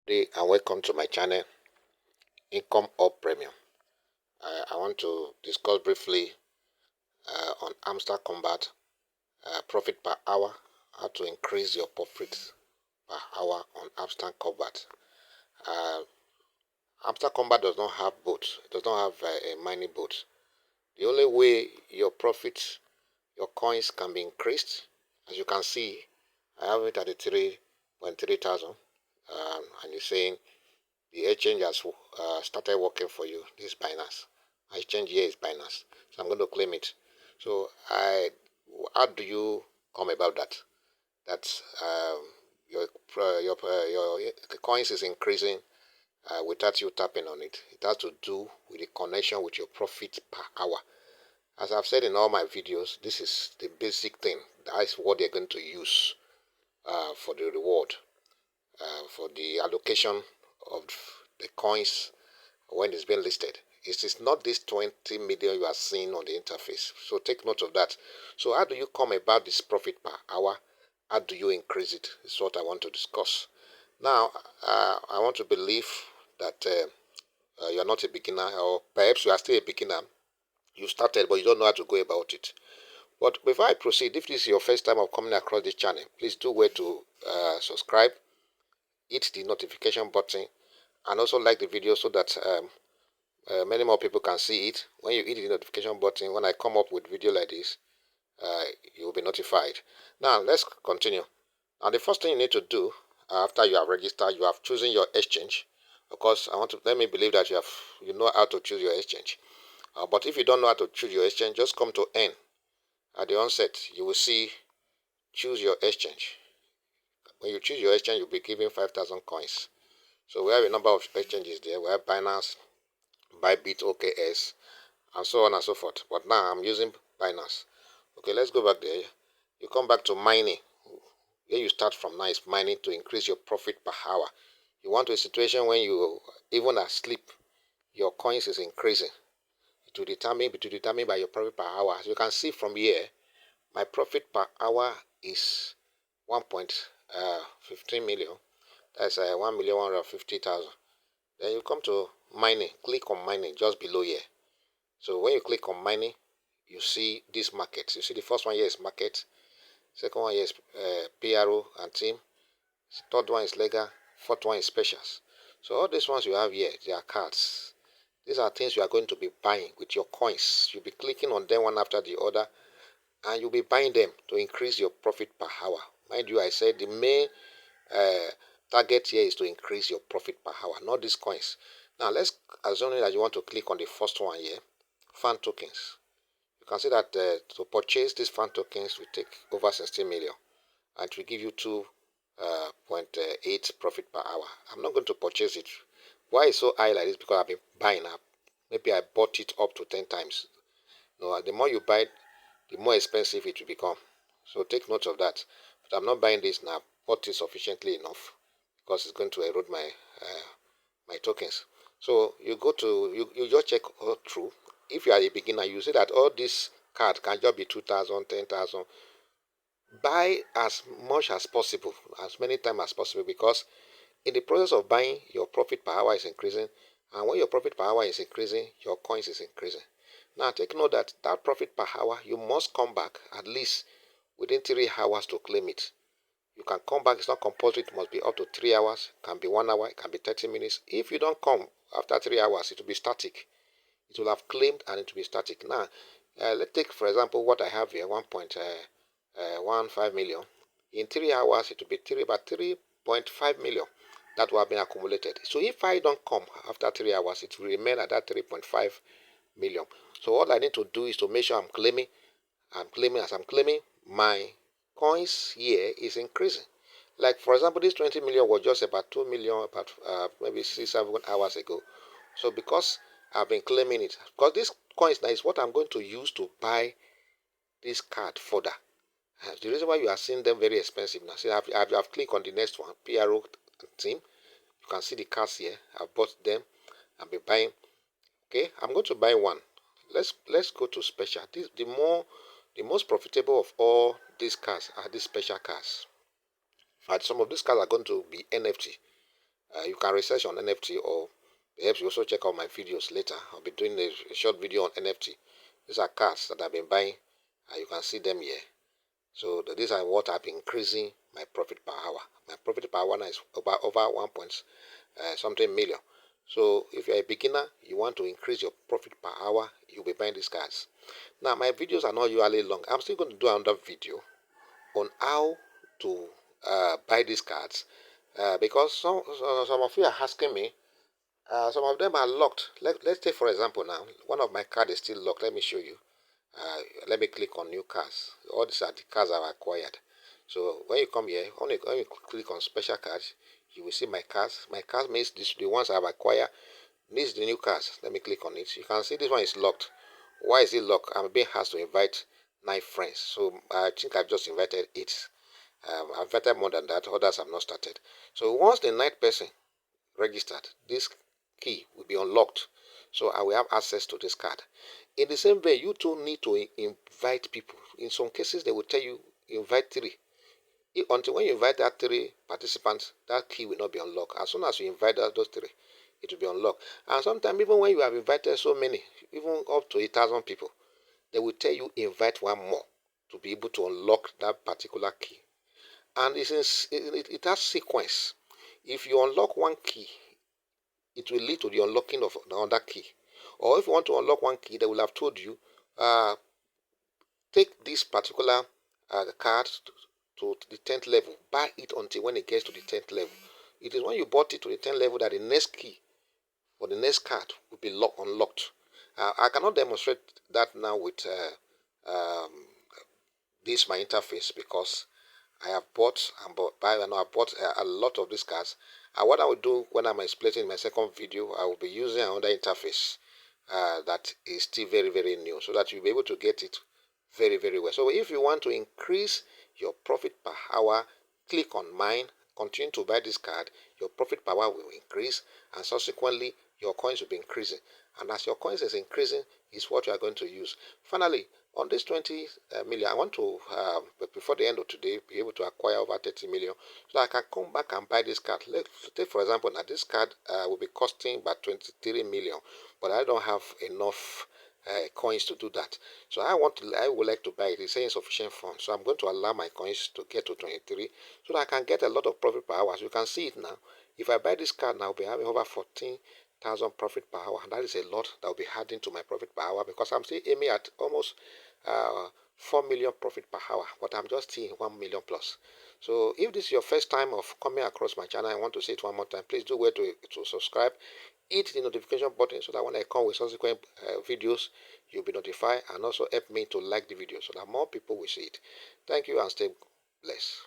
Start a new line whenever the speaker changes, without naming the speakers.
Good day and welcome to my channel, Income or Premium. I want to discuss briefly on Hamster Kombat Profit per hour, how to increase your profit per hour on Hamster Kombat. Hamster Kombat does not have boats, it does not have a mining boat. The only way your profits, your coins can be increased, as you can see, I have it at the 3.3 thousand, and you're saying the exchange has started working for you. This is Binance. My exchange here is Binance, so I'm going to claim it. So how do you come about that? That your coins is increasing without you tapping on it. It has to do with the connection with your profit per hour. As I've said in all my videos, this is the basic thing. That is what they're going to use for the reward, for the allocation of the coins when it's being listed. It is not this 20 million you are seeing on the interface. So take note of that. So how do you come about this profit per hour? How do you increase it? Is what I want to discuss. Now, I want to believe that you are not a beginner, or perhaps you are still a beginner. You started, but you don't know how to go about it. But before I proceed, if this is your first time of coming across this channel, please do wait to subscribe, hit the notification button, and also like the video so that many more people can see it. When you hit the notification button, when I come up with video like this, you will be notified. Now let's continue. Now the first thing you need to do after you have registered, you have chosen your exchange. Of course, let me believe that you know how to choose your exchange. But if you don't know how to choose your exchange, just come to N. At the onset, you will see choose your exchange. When you choose your exchange, you'll be given 5,000 coins. So we have a number of exchanges there. We have Binance, Bybit, OKS, and so on and so forth. But now I'm using Binance. Okay, let's go back there. You come back to mining. Where you start from now is mining to increase your profit per hour. You want a situation when you, even asleep, your coins is increasing. It will determine by your profit per hour. As you can see from here, my profit per hour is 1.15 million. That's 1,150,000. Then you come to mining. Click on mining just below here. So when you click on mining, you see this market. You see the first one here is market. Second one here is PRO and team. Third one is legal. Fourth one is specials. So all these ones you have here, they are cards. These are things you are going to be buying with your coins. You'll be clicking on them one after the other, and you'll be buying them to increase your profit per hour. Mind you, I said the main target here is to increase your profit per hour, not these coins. Now let's assume that you want to click on the first one here, fan tokens. You can see that to purchase these fan tokens will take over 16 million, and it will give you 2.8 profit per hour. I'm not going to purchase it. Why it's so high like this? Because I've been buying up. Maybe I bought it up to 10 times. No, the more you buy, the more expensive it will become. So take note of that. But I'm not buying this now. Bought it sufficiently enough because it's going to erode my tokens. So you go to you just check all through. If you are a beginner, you see that all these cards can just be 2,000, 10,000. Buy as much as possible, as many times as possible, because in the process of buying, your profit per hour is increasing, and when your profit per hour is increasing, your coins is increasing. Now take note that that profit per hour, you must come back at least within 3 hours to claim it. You can come back, it's not compulsory, it must be up to 3 hours, it can be 1 hour, it can be 30 minutes. If you don't come after 3 hours, it will be static. It will have claimed and it will be static. Now, let's take for example what I have here, 1.15 million. In 3 hours, it will be about 3.5 million that will have been accumulated. So if I don't come after 3 hours, it will remain at that 3.5 million. So all I need to do is to make sure I'm claiming. As I'm claiming, my coins here is increasing. Like for example, this 20 million was just about 2 million about maybe 6-7 hours ago. So because I've been claiming it, because this coins now is what I'm going to use to buy this card further. The reason why you are seeing them very expensive now. See, I've clicked on the next one, PRO team. You can see the cards here. I've bought them. I've been buying. Okay, I'm going to buy one. Let's go to special. The most profitable of all these cards are these special cards. In fact, some of these cards are going to be NFT. You can research on NFT, or perhaps you also check out my videos later. I'll be doing a short video on NFT. These are cards that I've been buying. You can see them here. So these are what I've been increasing my profit per hour. My profit per hour now is over 1 point something million. So if you're a beginner, you want to increase your profit per hour, you'll be buying these cards. Now my videos are not usually long. I'm still going to do another video on how to buy these cards because some of you are asking me. Some of them are locked. Let's take for example now, one of my cards is still locked. Let me show you. Let me click on new cars. All these are the cars I've acquired. So when you come here, when you click on special cards, you will see my cars. My cars means this, the ones I've acquired. This is the new cars. Let me click on it. You can see this one is locked. Why is it locked? I'm being asked to invite 9 friends. So I think I've just invited 8. I've invited more than that. Others have not started. So once the 9th person registered, this key will be unlocked. So I will have access to this card. In the same way, you too need to invite people. In some cases, they will tell you invite 3. Until when you invite that 3 participants, that key will not be unlocked. As soon as you invite those 3, it will be unlocked. And sometimes even when you have invited so many, even up to 1,000 people, they will tell you invite one more to be able to unlock that particular key. And it has sequence. If you unlock one key, it will lead to the unlocking of another key. Or if you want to unlock one key, they will have told you, take this particular card to the 10th level, buy it until when it gets to the 10th level. It is when you bought it to the 10th level that the next key for the next card will be unlocked. I cannot demonstrate that now with this my interface because I have bought and I bought a lot of these cards. And what I will do when I'm explaining my second video, I will be using another interface that is still very, very new, so that you'll be able to get it very, very well. So if you want to increase your profit per hour, click on mine, continue to buy this card, your profit per hour will increase, and subsequently your coins will be increasing. And as your coins is increasing, is what you are going to use. Finally, on this 20 million, I want to, before the end of today, be able to acquire over 30 million so I can come back and buy this card. Let's take, for example, now this card will be costing about 23 million, but I don't have enough coins to do that. So I would like to buy it. It's saying sufficient funds. So I'm going to allow my coins to get to 23 so that I can get a lot of profit per hour. So you can see it now. If I buy this card now, I'll be having over 14,000 profit per hour. And that is a lot that will be adding to my profit per hour because I'm still aiming at almost 4 million profit per hour, but I'm just seeing 1 million plus. So if this is your first time of coming across my channel, I want to say it one more time. Please do wait to subscribe, hit the notification button so that when I come with subsequent videos, you'll be notified, and also help me to like the video so that more people will see it. Thank you and stay blessed.